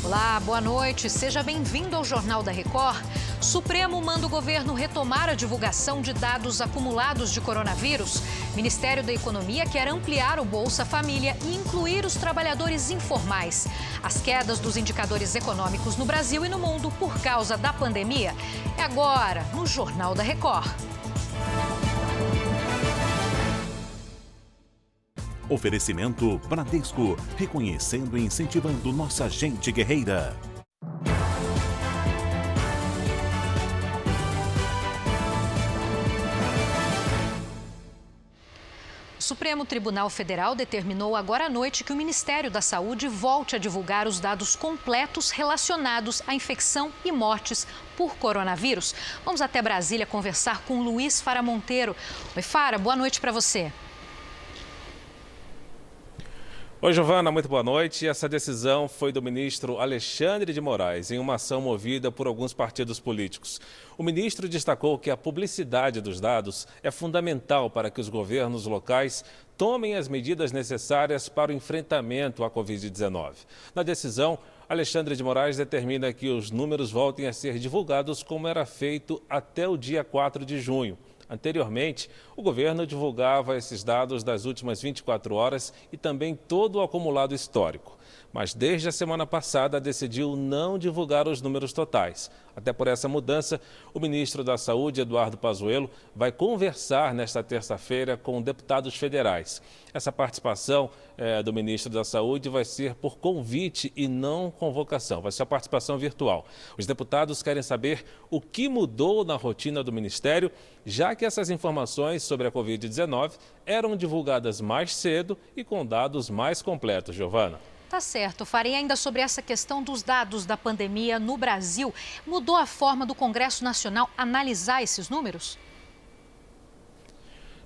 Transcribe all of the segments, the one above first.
Olá, boa noite. Seja bem-vindo ao Jornal da Record. Supremo manda o governo retomar a divulgação de dados acumulados de coronavírus. Ministério da Economia quer ampliar o Bolsa Família e incluir os trabalhadores informais. As quedas dos indicadores econômicos no Brasil e no mundo por causa da pandemia. É agora, no Jornal da Record. Oferecimento Bradesco, reconhecendo e incentivando nossa gente guerreira. O Supremo Tribunal Federal determinou agora à noite que o Ministério da Saúde volte a divulgar os dados completos relacionados à infecção e mortes por coronavírus. Vamos até Brasília conversar com Luiz Fara Monteiro. Oi, Fara, boa noite para você. Oi, Giovana, muito boa noite. Essa decisão foi do ministro Alexandre de Moraes, em uma ação movida por alguns partidos políticos. O ministro destacou que a publicidade dos dados é fundamental para que os governos locais tomem as medidas necessárias para o enfrentamento à Covid-19. Na decisão, Alexandre de Moraes determina que os números voltem a ser divulgados como era feito até o dia 4 de junho. Anteriormente, o governo divulgava esses dados das últimas 24 horas e também todo o acumulado histórico. Mas desde a semana passada decidiu não divulgar os números totais. Até por essa mudança, o ministro da Saúde, Eduardo Pazuello, vai conversar nesta terça-feira com deputados federais. Essa participação do ministro da Saúde vai ser por convite e não convocação, vai ser a participação virtual. Os deputados querem saber o que mudou na rotina do ministério, já que essas informações sobre a Covid-19 eram divulgadas mais cedo e com dados mais completos, Giovana. Tá certo, Fara. E ainda sobre essa questão dos dados da pandemia no Brasil, mudou a forma do Congresso Nacional analisar esses números?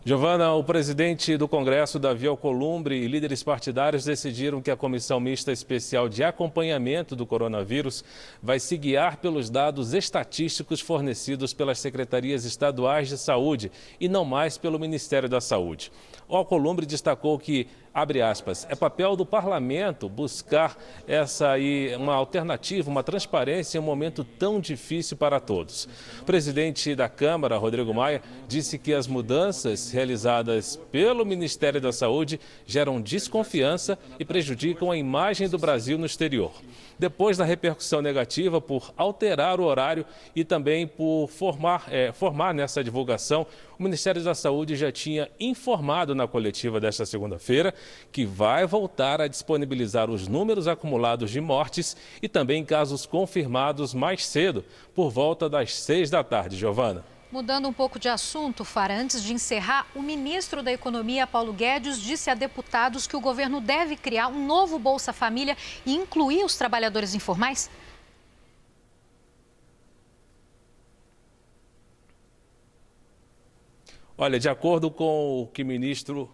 Giovana, o presidente do Congresso, Davi Alcolumbre, e líderes partidários decidiram que a Comissão Mista Especial de Acompanhamento do Coronavírus vai se guiar pelos dados estatísticos fornecidos pelas secretarias estaduais de saúde e não mais pelo Ministério da Saúde. O Alcolumbre destacou que, abre aspas, é papel do parlamento buscar uma alternativa, uma transparência em um momento tão difícil para todos. O presidente da Câmara, Rodrigo Maia, disse que as mudanças realizadas pelo Ministério da Saúde geram desconfiança e prejudicam a imagem do Brasil no exterior. Depois da repercussão negativa por alterar o horário e também por formar nessa divulgação, o Ministério da Saúde já tinha informado na coletiva desta segunda-feira que vai voltar a disponibilizar os números acumulados de mortes e também casos confirmados mais cedo, por volta das 6 da tarde, Giovana. Mudando um pouco de assunto, Fara, antes de encerrar, o ministro da Economia, Paulo Guedes, disse a deputados que o governo deve criar um novo Bolsa Família e incluir os trabalhadores informais? Olha, de acordo com o que o ministro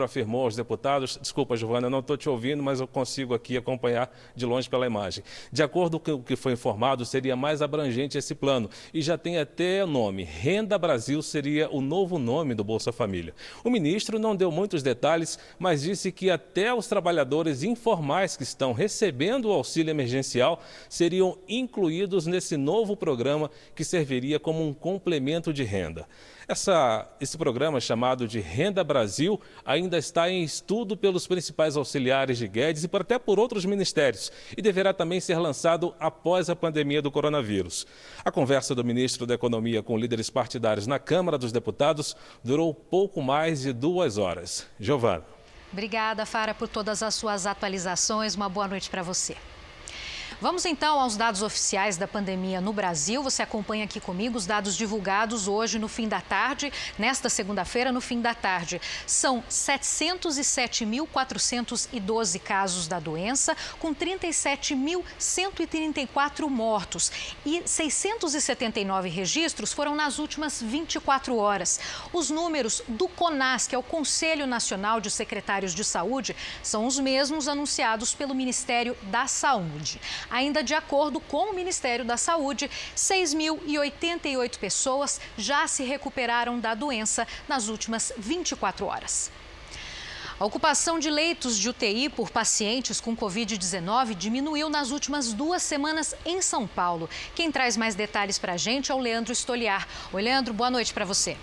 afirmou aos deputados, desculpa, Giovana, eu não estou te ouvindo, mas eu consigo aqui acompanhar de longe pela imagem. De acordo com o que foi informado, seria mais abrangente esse plano e já tem até nome. Renda Brasil seria o novo nome do Bolsa Família. O ministro não deu muitos detalhes, mas disse que até os trabalhadores informais que estão recebendo o auxílio emergencial seriam incluídos nesse novo programa que serviria como um complemento de renda. Esse programa, chamado de Renda Brasil, ainda está em estudo pelos principais auxiliares de Guedes e até por outros ministérios e deverá também ser lançado após a pandemia do coronavírus. A conversa do ministro da Economia com líderes partidários na Câmara dos Deputados durou pouco mais de 2 horas. Giovana. Obrigada, Fara, por todas as suas atualizações. Uma boa noite para você. Vamos então aos dados oficiais da pandemia no Brasil. Você acompanha aqui comigo os dados divulgados hoje no fim da tarde, nesta segunda-feira, no fim da tarde. São 707.412 casos da doença, com 37.134 mortos. E 679 registros foram nas últimas 24 horas. Os números do CONAS, que é o Conselho Nacional de Secretários de Saúde, são os mesmos anunciados pelo Ministério da Saúde. Ainda de acordo com o Ministério da Saúde, 6.088 pessoas já se recuperaram da doença nas últimas 24 horas. A ocupação de leitos de UTI por pacientes com Covid-19 diminuiu nas últimas 2 semanas em São Paulo. Quem traz mais detalhes para a gente é o Leandro Stoliar. Oi, Leandro, boa noite para você.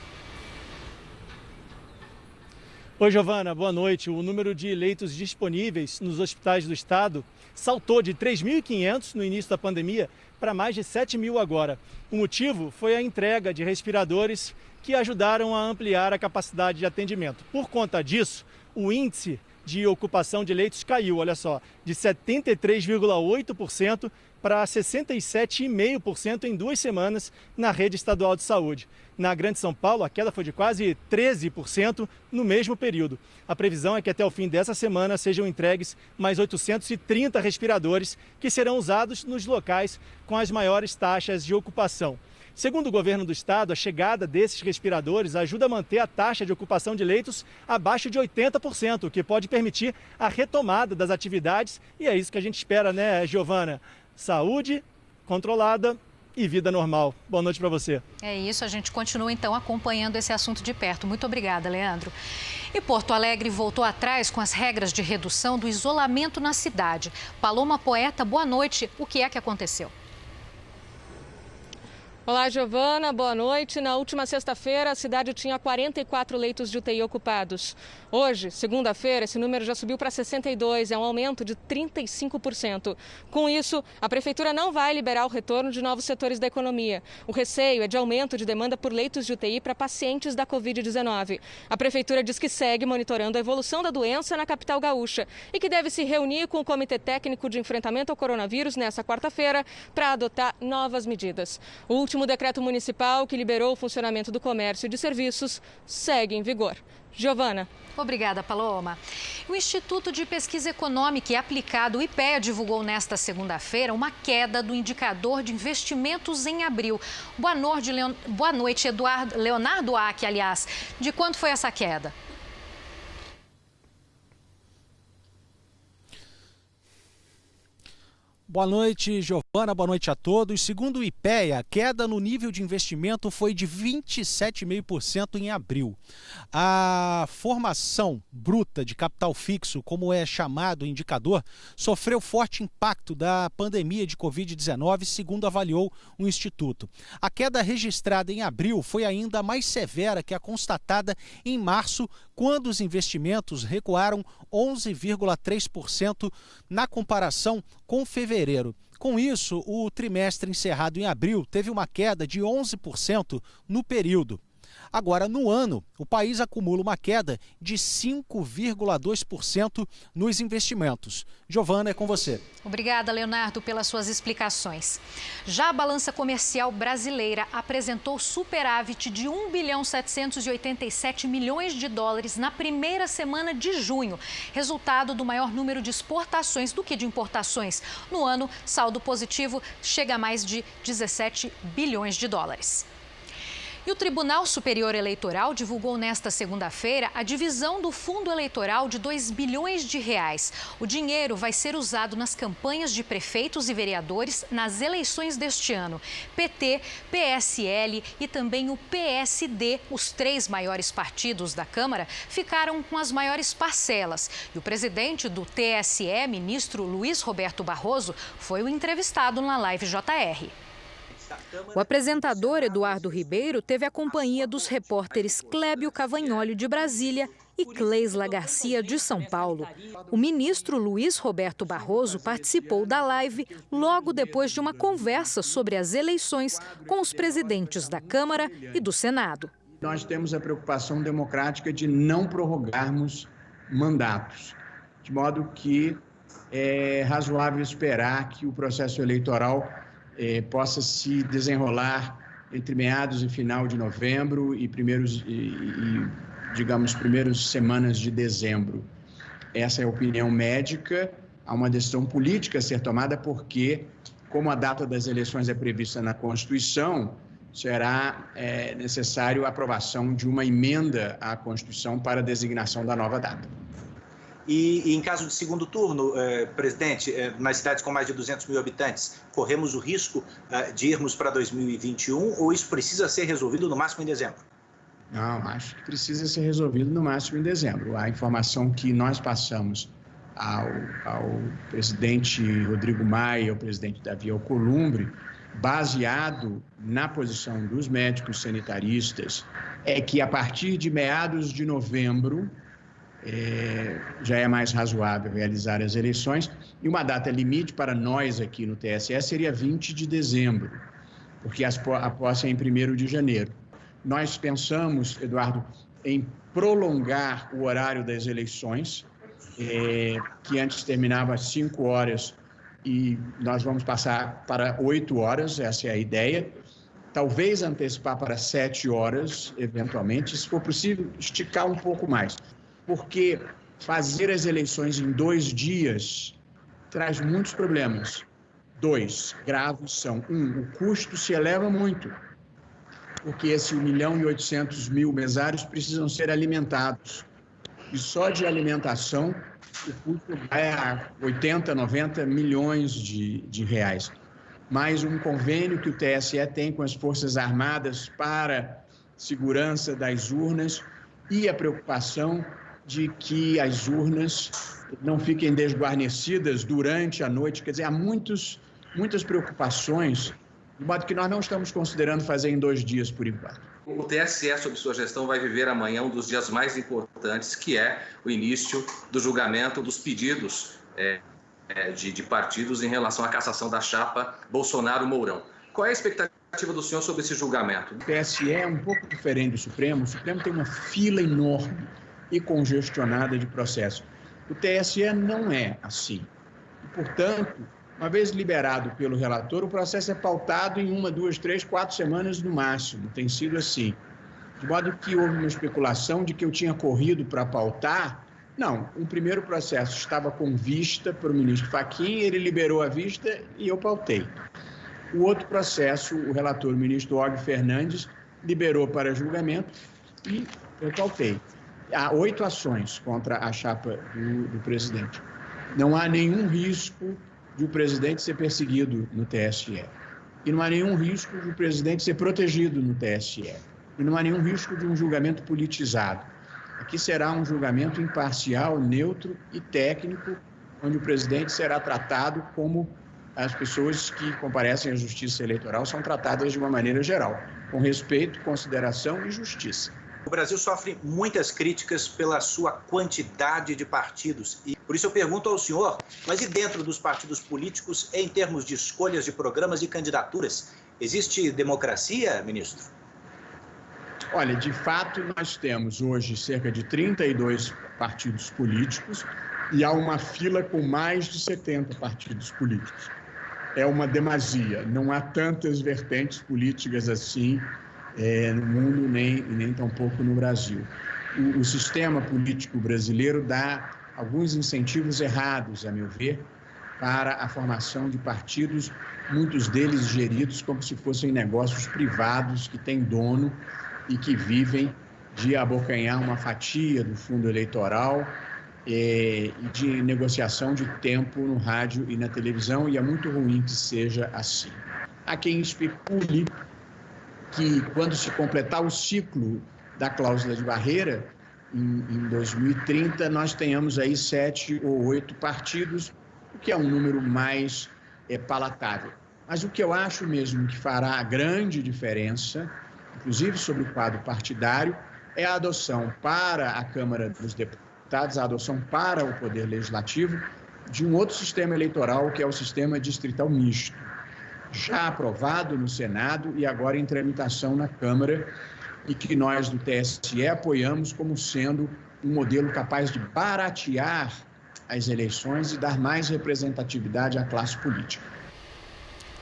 Oi, Giovana, boa noite. O número de leitos disponíveis nos hospitais do estado saltou de 3.500 no início da pandemia para mais de 7.000 agora. O motivo foi a entrega de respiradores que ajudaram a ampliar a capacidade de atendimento. Por conta disso, o índice de ocupação de leitos caiu, olha só, de 73,8% para 67,5% em 2 semanas na rede estadual de saúde. Na Grande São Paulo, a queda foi de quase 13% no mesmo período. A previsão é que até o fim dessa semana sejam entregues mais 830 respiradores que serão usados nos locais com as maiores taxas de ocupação. Segundo o governo do estado, a chegada desses respiradores ajuda a manter a taxa de ocupação de leitos abaixo de 80%, o que pode permitir a retomada das atividades. E é isso que a gente espera, né, Giovana? Saúde controlada e vida normal. Boa noite para você. É isso, a gente continua então acompanhando esse assunto de perto. Muito obrigada, Leandro. E Porto Alegre voltou atrás com as regras de redução do isolamento na cidade. Paloma Poeta, boa noite. O que é que aconteceu? Olá, Giovana, boa noite. Na última sexta-feira, a cidade tinha 44 leitos de UTI ocupados. Hoje, segunda-feira, esse número já subiu para 62, é um aumento de 35%. Com isso, a Prefeitura não vai liberar o retorno de novos setores da economia. O receio é de aumento de demanda por leitos de UTI para pacientes da Covid-19. A Prefeitura diz que segue monitorando a evolução da doença na capital gaúcha e que deve se reunir com o Comitê Técnico de Enfrentamento ao Coronavírus nesta quarta-feira para adotar novas medidas. O último decreto municipal que liberou o funcionamento do comércio e de serviços segue em vigor. Giovana. Obrigada, Paloma. O Instituto de Pesquisa Econômica e Aplicada, o IPEA, divulgou nesta segunda-feira uma queda do indicador de investimentos em abril. Boa noite, Leonardo Aque, aliás. De quanto foi essa queda? Boa noite, Giovana. Boa noite a todos. Segundo o IPEA, a queda no nível de investimento foi de 27,5% em abril. A formação bruta de capital fixo, como é chamado o indicador, sofreu forte impacto da pandemia de Covid-19, segundo avaliou o Instituto. A queda registrada em abril foi ainda mais severa que a constatada em março, quando os investimentos recuaram 11,3% na comparação com fevereiro. Com isso, o trimestre encerrado em abril teve uma queda de 11% no período. Agora, no ano, o país acumula uma queda de 5,2% nos investimentos. Giovana, é com você. Obrigada, Leonardo, pelas suas explicações. Já a balança comercial brasileira apresentou superávit de 1,787 bilhões de dólares na primeira semana de junho, resultado do maior número de exportações do que de importações. No ano, saldo positivo chega a mais de 17 bilhões de dólares. E o Tribunal Superior Eleitoral divulgou nesta segunda-feira a divisão do fundo eleitoral de 2 bilhões de reais. O dinheiro vai ser usado nas campanhas de prefeitos e vereadores nas eleições deste ano. PT, PSL e também o PSD, os 3 maiores partidos da Câmara, ficaram com as maiores parcelas. E o presidente do TSE, ministro Luiz Roberto Barroso, foi o entrevistado na Live JR. O apresentador Eduardo Ribeiro teve a companhia dos repórteres Clébio Cavagnoli, de Brasília, e Cleisla Garcia, de São Paulo. O ministro Luiz Roberto Barroso participou da live logo depois de uma conversa sobre as eleições com os presidentes da Câmara e do Senado. Nós temos a preocupação democrática de não prorrogarmos mandatos, de modo que é razoável esperar que o processo eleitoral possa se desenrolar entre meados e final de novembro e primeiras semanas de dezembro. Essa é a opinião médica. Há uma decisão política a ser tomada porque, como a data das eleições é prevista na Constituição, será necessário a aprovação de uma emenda à Constituição para a designação da nova data. E em caso de segundo turno, presidente, nas cidades com mais de 200 mil habitantes, corremos o risco de irmos para 2021 ou isso precisa ser resolvido no máximo em dezembro? Não, acho que precisa ser resolvido no máximo em dezembro. A informação que nós passamos ao presidente Rodrigo Maia, ao presidente Davi Alcolumbre, baseado na posição dos médicos sanitaristas, é que a partir de meados de novembro já é mais razoável realizar as eleições, e uma data limite para nós aqui no TSE seria 20 de dezembro, porque a posse é em 1º de janeiro. Nós pensamos, Eduardo, em prolongar o horário das eleições, que antes terminava às 5 horas, e nós vamos passar para 8 horas, essa é a ideia. Talvez antecipar para 7 horas, eventualmente, se for possível, esticar um pouco mais. Porque fazer as eleições em 2 dias traz muitos problemas. 2 graves são: o custo se eleva muito, porque esse 1.800.000 mesários precisam ser alimentados. E só de alimentação o custo vai a 80, 90 milhões de reais. Mais um convênio que o TSE tem com as Forças Armadas para segurança das urnas e a preocupação de que as urnas não fiquem desguarnecidas durante a noite. Quer dizer, há muitas preocupações, de modo que nós não estamos considerando fazer em 2 dias por enquanto. O TSE, sob sua gestão, vai viver amanhã um dos dias mais importantes, que é o início do julgamento dos pedidos de partidos em relação à cassação da chapa Bolsonaro-Mourão. Qual é a expectativa do senhor sobre esse julgamento? O TSE é um pouco diferente do Supremo. O Supremo tem uma fila enorme e congestionada de processo. O TSE não é assim. E, portanto, uma vez liberado pelo relator, o processo é pautado em 1, 2, 3, 4 semanas no máximo. Tem sido assim. De modo que houve uma especulação de que eu tinha corrido para pautar. Não, o primeiro processo estava com vista para o ministro Fachin, ele liberou a vista e eu pautei. O outro processo, o relator, o ministro Og Fernandes, liberou para julgamento e eu pautei. Há 8 ações contra a chapa do presidente. Não há nenhum risco de o presidente ser perseguido no TSE. E não há nenhum risco de o presidente ser protegido no TSE. E não há nenhum risco de um julgamento politizado. Aqui será um julgamento imparcial, neutro e técnico, onde o presidente será tratado como as pessoas que comparecem à justiça eleitoral são tratadas de uma maneira geral, com respeito, consideração e justiça. O Brasil sofre muitas críticas pela sua quantidade de partidos. E por isso eu pergunto ao senhor, mas e dentro dos partidos políticos, em termos de escolhas de programas e candidaturas, existe democracia, ministro? Olha, de fato, nós temos hoje cerca de 32 partidos políticos e há uma fila com mais de 70 partidos políticos. É uma demasia, não há tantas vertentes políticas assim no mundo, nem tampouco no Brasil. O sistema político brasileiro dá alguns incentivos errados, a meu ver, para a formação de partidos, muitos deles geridos como se fossem negócios privados que têm dono e que vivem de abocanhar uma fatia do fundo eleitoral e de negociação de tempo no rádio e na televisão, e é muito ruim que seja assim. Há quem especule que, quando se completar o ciclo da cláusula de barreira, em 2030, nós tenhamos aí 7 ou 8 partidos, o que é um número mais palatável. Mas o que eu acho mesmo que fará a grande diferença, inclusive sobre o quadro partidário, é a adoção para a Câmara dos Deputados, a adoção para o Poder Legislativo, de um outro sistema eleitoral, que é o sistema distrital misto, já aprovado no Senado e agora em tramitação na Câmara, e que nós do TSE apoiamos como sendo um modelo capaz de baratear as eleições e dar mais representatividade à classe política.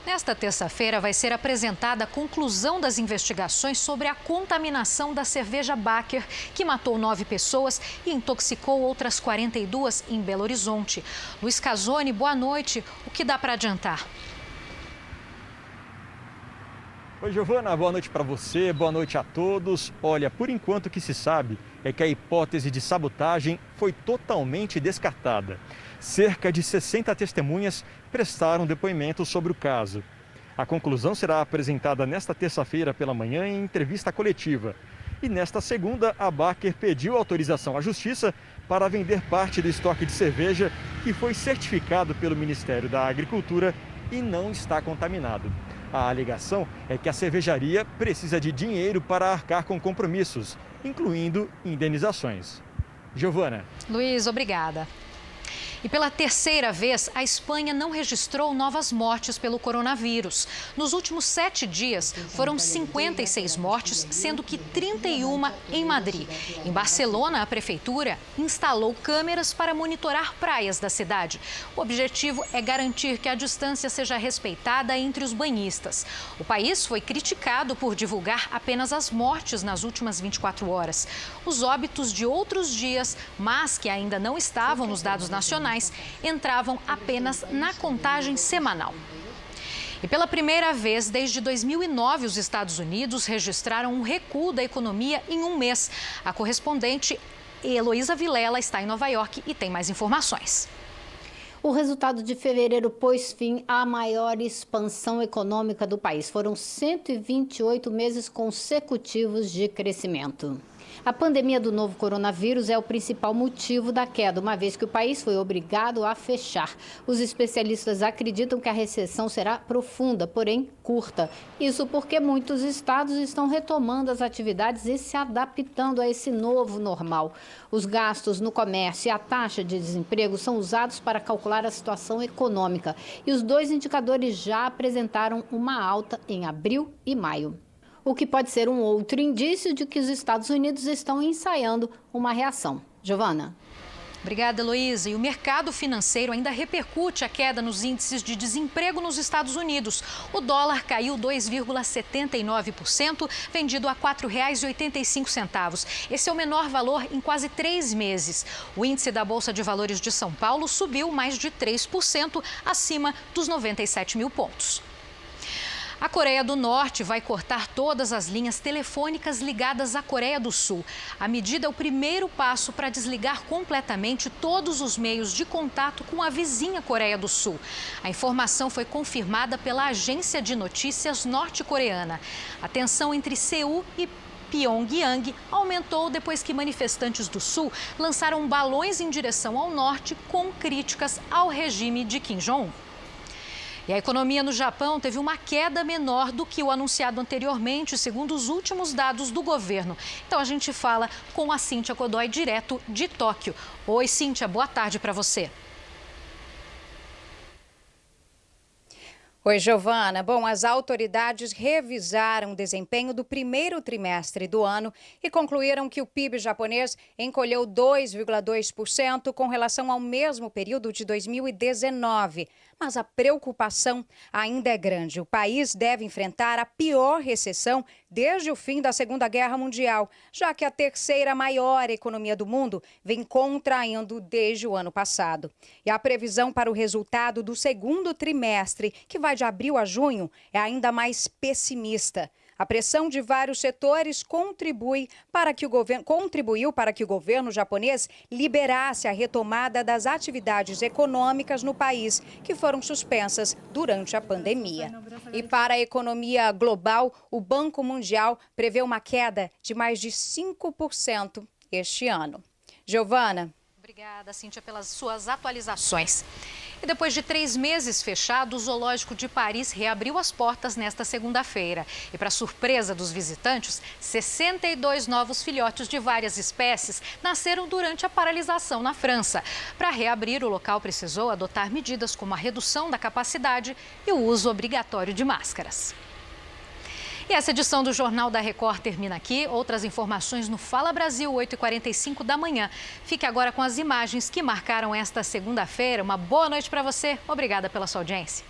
Nesta terça-feira vai ser apresentada a conclusão das investigações sobre a contaminação da cerveja Baker, que matou 9 pessoas e intoxicou outras 42 em Belo Horizonte. Luiz Casoni, boa noite. O que dá para adiantar? Oi, Giovana, boa noite para você, boa noite a todos. Olha, por enquanto o que se sabe é que a hipótese de sabotagem foi totalmente descartada. Cerca de 60 testemunhas prestaram depoimento sobre o caso. A conclusão será apresentada nesta terça-feira pela manhã em entrevista coletiva. E nesta segunda, a Baker pediu autorização à Justiça para vender parte do estoque de cerveja que foi certificado pelo Ministério da Agricultura e não está contaminado. A alegação é que a cervejaria precisa de dinheiro para arcar com compromissos, incluindo indenizações. Giovana. Luiz, obrigada. E pela terceira vez, a Espanha não registrou novas mortes pelo coronavírus. Nos últimos 7 dias, foram 56 mortes, sendo que 31 em Madrid. Em Barcelona, a prefeitura instalou câmeras para monitorar praias da cidade. O objetivo é garantir que a distância seja respeitada entre os banhistas. O país foi criticado por divulgar apenas as mortes nas últimas 24 horas. Os óbitos de outros dias, mas que ainda não estavam nos dados nacionais, entravam apenas na contagem semanal. E pela primeira vez desde 2009, os Estados Unidos registraram um recuo da economia em um mês. A correspondente Heloísa Vilela está em Nova York e tem mais informações. O resultado de fevereiro pôs fim à maior expansão econômica do país. Foram 128 meses consecutivos de crescimento. A pandemia do novo coronavírus é o principal motivo da queda, uma vez que o país foi obrigado a fechar. Os especialistas acreditam que a recessão será profunda, porém curta. Isso porque muitos estados estão retomando as atividades e se adaptando a esse novo normal. Os gastos no comércio e a taxa de desemprego são usados para calcular a situação econômica. E os dois indicadores já apresentaram uma alta em abril e maio. O que pode ser um outro indício de que os Estados Unidos estão ensaiando uma reação. Giovana. Obrigada, Heloísa. E o mercado financeiro ainda repercute a queda nos índices de desemprego nos Estados Unidos. O dólar caiu 2,79%, vendido a R$ 4,85. Esse é o menor valor em quase 3 meses. O índice da Bolsa de Valores de São Paulo subiu mais de 3%, acima dos 97 mil pontos. A Coreia do Norte vai cortar todas as linhas telefônicas ligadas à Coreia do Sul. A medida é o primeiro passo para desligar completamente todos os meios de contato com a vizinha Coreia do Sul. A informação foi confirmada pela agência de notícias norte-coreana. A tensão entre Seul e Pyongyang aumentou depois que manifestantes do Sul lançaram balões em direção ao norte com críticas ao regime de Kim Jong-un. E a economia no Japão teve uma queda menor do que o anunciado anteriormente, segundo os últimos dados do governo. Então a gente fala com a Cíntia Godoy, direto de Tóquio. Oi, Cíntia, boa tarde para você. Oi, Giovana. Bom, as autoridades revisaram o desempenho do primeiro trimestre do ano e concluíram que o PIB japonês encolheu 2,2% com relação ao mesmo período de 2019. Mas a preocupação ainda é grande. O país deve enfrentar a pior recessão desde o fim da Segunda Guerra Mundial, já que a terceira maior economia do mundo vem contraindo desde o ano passado. E a previsão para o resultado do segundo trimestre, que vai de abril a junho, é ainda mais pessimista. A pressão de vários setores contribuiu para que o governo japonês liberasse a retomada das atividades econômicas no país, que foram suspensas durante a pandemia. E para a economia global, o Banco Mundial prevê uma queda de mais de 5% este ano. Giovana. Obrigada, Cíntia, pelas suas atualizações. E depois de 3 meses fechado, o Zoológico de Paris reabriu as portas nesta segunda-feira. E para surpresa dos visitantes, 62 novos filhotes de várias espécies nasceram durante a paralisação na França. Para reabrir, o local precisou adotar medidas como a redução da capacidade e o uso obrigatório de máscaras. E essa edição do Jornal da Record termina aqui. Outras informações no Fala Brasil, 8h45 da manhã. Fique agora com as imagens que marcaram esta segunda-feira. Uma boa noite para você. Obrigada pela sua audiência.